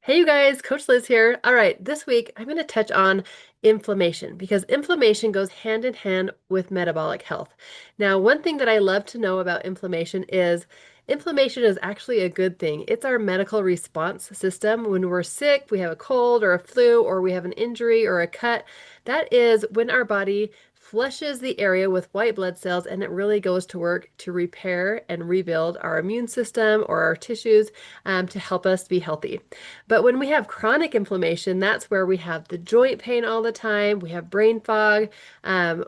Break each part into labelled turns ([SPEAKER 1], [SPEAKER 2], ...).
[SPEAKER 1] Hey you guys, Coach Liz here. All right, this week I'm going to touch on inflammation because inflammation goes hand in hand with metabolic health. Now, one thing that I love to know about inflammation is actually a good thing. It's our medical response system. When we're sick, we have a cold or a flu, or we have an injury or a cut, that is when our body flushes the area with white blood cells and it really goes to work to repair and rebuild our immune system or our tissues to help us be healthy. But when we have chronic inflammation, that's where we have the joint pain all the time, we have brain fog,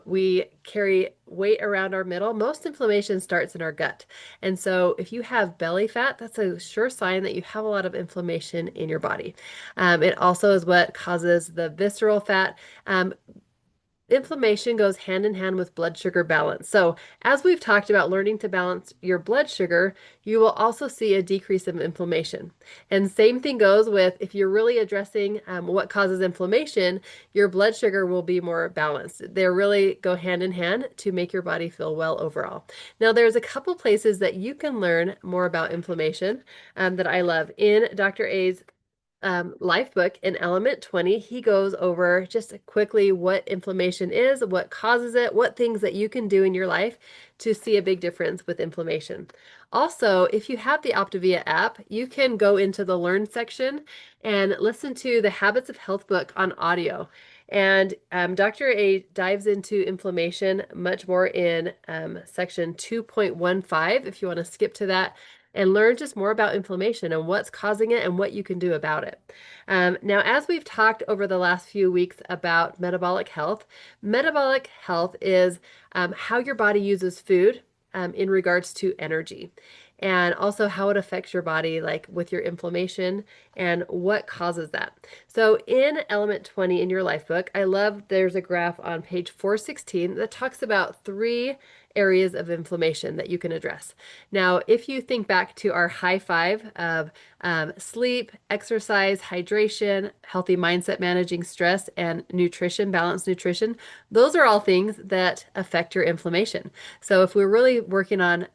[SPEAKER 1] we carry weight around our middle. Most inflammation starts in our gut. And so if you have belly fat, that's a sure sign that you have a lot of inflammation in your body. It also is what causes the visceral fat. Inflammation goes hand in hand with blood sugar balance. So, as we've talked about learning to balance your blood sugar, you will also see a decrease of inflammation. And same thing goes with if you're really addressing what causes inflammation, your blood sugar will be more balanced. They really go hand in hand to make your body feel well overall. Now, there's a couple places that you can learn more about inflammation that I love. In Dr. A's life book in Element 20, he goes over just quickly what inflammation is, what causes it, what things that you can do in your life to see a big difference with inflammation. Also, if you have the Optavia app, you can go into the Learn section and listen to the Habits of Health book on audio. And Dr. A dives into inflammation much more in section 2.15, if you want to skip to that and learn just more about inflammation and what's causing it and what you can do about it. Now, as we've talked over the last few weeks about metabolic health is how your body uses food in regards to energy. And also how it affects your body, like with your inflammation and what causes that. So, in Element 20 in your life book, I love there's a graph on page 416 that talks about three areas of inflammation that you can address. Now, if you think back to our high five of sleep, exercise, hydration, healthy mindset, managing stress, and nutrition, balanced nutrition, those are all things that affect your inflammation. So if we're really working on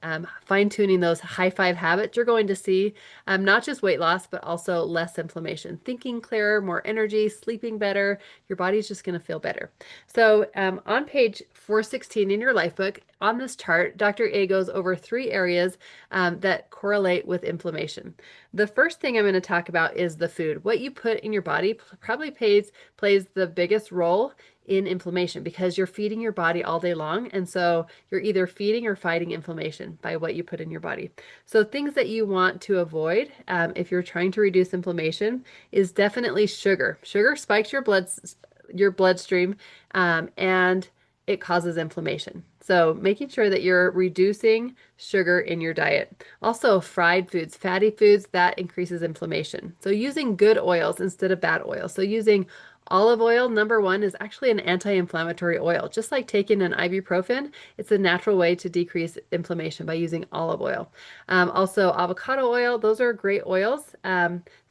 [SPEAKER 1] fine-tuning those high five habits, you're going to see not just weight loss, but also less inflammation, thinking clearer, more energy, sleeping better. Your body's just going to feel better. So on page 416 in your life book, on this chart, Dr. A goes over three areas that correlate with inflammation. The first thing I'm going to talk about is the food. What you put in your body probably plays the biggest role in inflammation because you're feeding your body all day long. And so you're either feeding or fighting inflammation by what you put in your body. So things that you want to avoid if you're trying to reduce inflammation is definitely sugar. Sugar spikes your bloodstream and it causes inflammation. So making sure that you're reducing sugar in your diet. Also, fried foods, fatty foods, that increases inflammation. So using good oils instead of bad oils. So using olive oil, number one, is actually an anti-inflammatory oil. Just like taking an ibuprofen, it's a natural way to decrease inflammation by using olive oil. Also, avocado oil, those are great oils.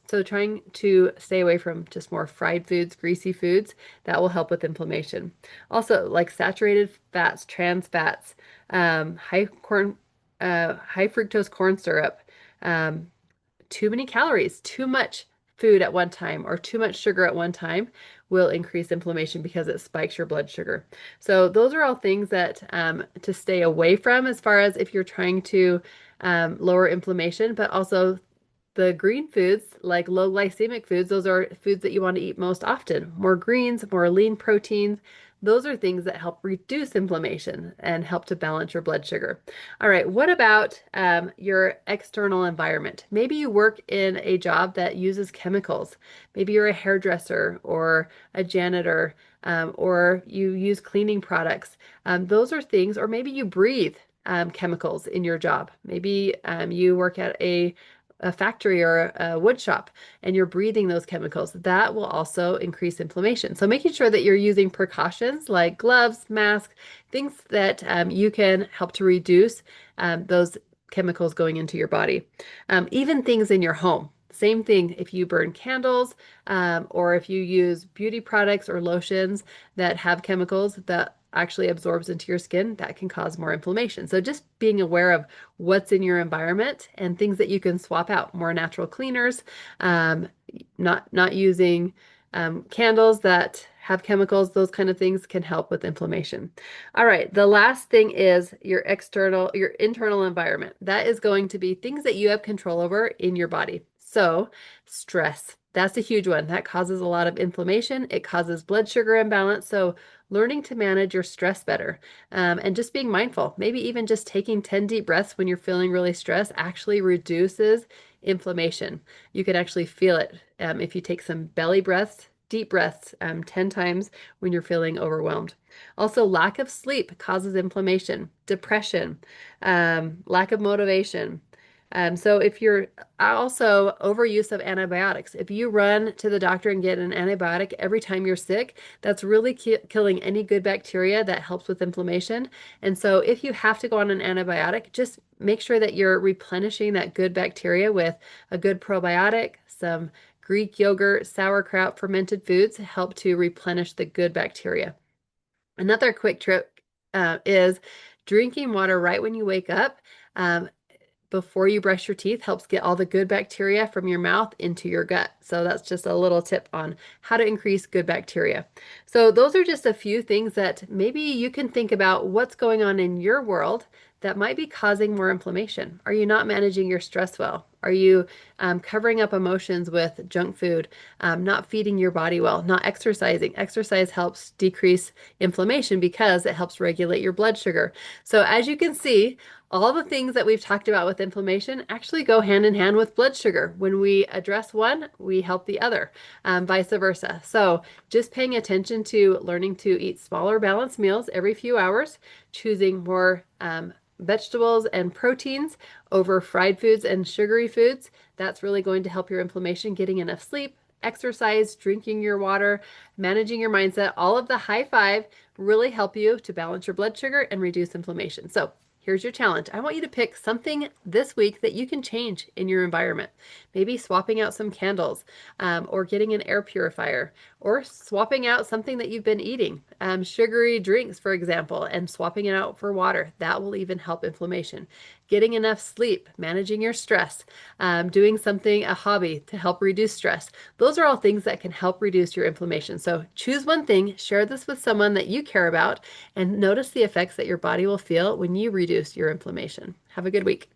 [SPEAKER 1] So trying to stay away from just more fried foods, greasy foods, that will help with inflammation. Also, like saturated fats, trans fats, high fructose corn syrup, um, too many calories, too much food at one time, or too much sugar at one time will increase inflammation because it spikes your blood sugar. So those are all things that to stay away from as far as if you're trying to lower inflammation, but also the green foods, like low glycemic foods, those are foods that you want to eat most often. More greens, more lean proteins. Those are things that help reduce inflammation and help to balance your blood sugar. All right, what about your external environment? Maybe you work in a job that uses chemicals. Maybe you're a hairdresser or a janitor, or you use cleaning products. Those are things, or maybe you breathe chemicals in your job. Maybe you work at a factory or a wood shop and you're breathing those chemicals, that will also increase inflammation. So making sure that you're using precautions like gloves, masks, things that you can help to reduce those chemicals going into your body. Even things in your home. Same thing if you burn candles or if you use beauty products or lotions that have chemicals, that actually absorbs into your skin, that can cause more inflammation. So just being aware of what's in your environment and things that you can swap out, more natural cleaners, um, not using candles that have chemicals, those kind of things can help with inflammation. All right, the last thing is your internal environment. That is going to be things that you have control over in your body. So, stress. That's a huge one. That causes a lot of inflammation. It causes blood sugar imbalance. So, learning to manage your stress better and just being mindful, maybe even just taking 10 deep breaths when you're feeling really stressed actually reduces inflammation. You can actually feel it if you take some belly breaths, deep breaths 10 times when you're feeling overwhelmed. Also, lack of sleep causes inflammation, depression, lack of motivation. So if you're also overuse of antibiotics, if you run to the doctor and get an antibiotic every time you're sick, that's really killing any good bacteria that helps with inflammation. And so if you have to go on an antibiotic, just make sure that you're replenishing that good bacteria with a good probiotic, some Greek yogurt, sauerkraut, fermented foods help to replenish the good bacteria. Another quick trick is drinking water right when you wake up. Before you brush your teeth helps get all the good bacteria from your mouth into your gut. So that's just a little tip on how to increase good bacteria. So those are just a few things that maybe you can think about what's going on in your world that might be causing more inflammation. Are you not managing your stress well? Are you covering up emotions with junk food, not feeding your body well, not exercising? Exercise helps decrease inflammation because it helps regulate your blood sugar. So as you can see, all the things that we've talked about with inflammation actually go hand in hand with blood sugar. When we address one, we help the other, vice versa. So just paying attention to learning to eat smaller balanced meals every few hours, choosing more vegetables and proteins over fried foods and sugary foods. That's really going to help your inflammation, getting enough sleep, exercise, drinking your water, managing your mindset. All of the high five really help you to balance your blood sugar and reduce inflammation. So here's your challenge. I want you to pick something this week that you can change in your environment. Maybe swapping out some candles, or getting an air purifier, or swapping out something that you've been eating, sugary drinks, for example, and swapping it out for water. That will even help inflammation. Getting enough sleep, managing your stress, doing something, a hobby to help reduce stress. Those are all things that can help reduce your inflammation. So choose one thing, share this with someone that you care about, and notice the effects that your body will feel when you reduce your inflammation. Have a good week.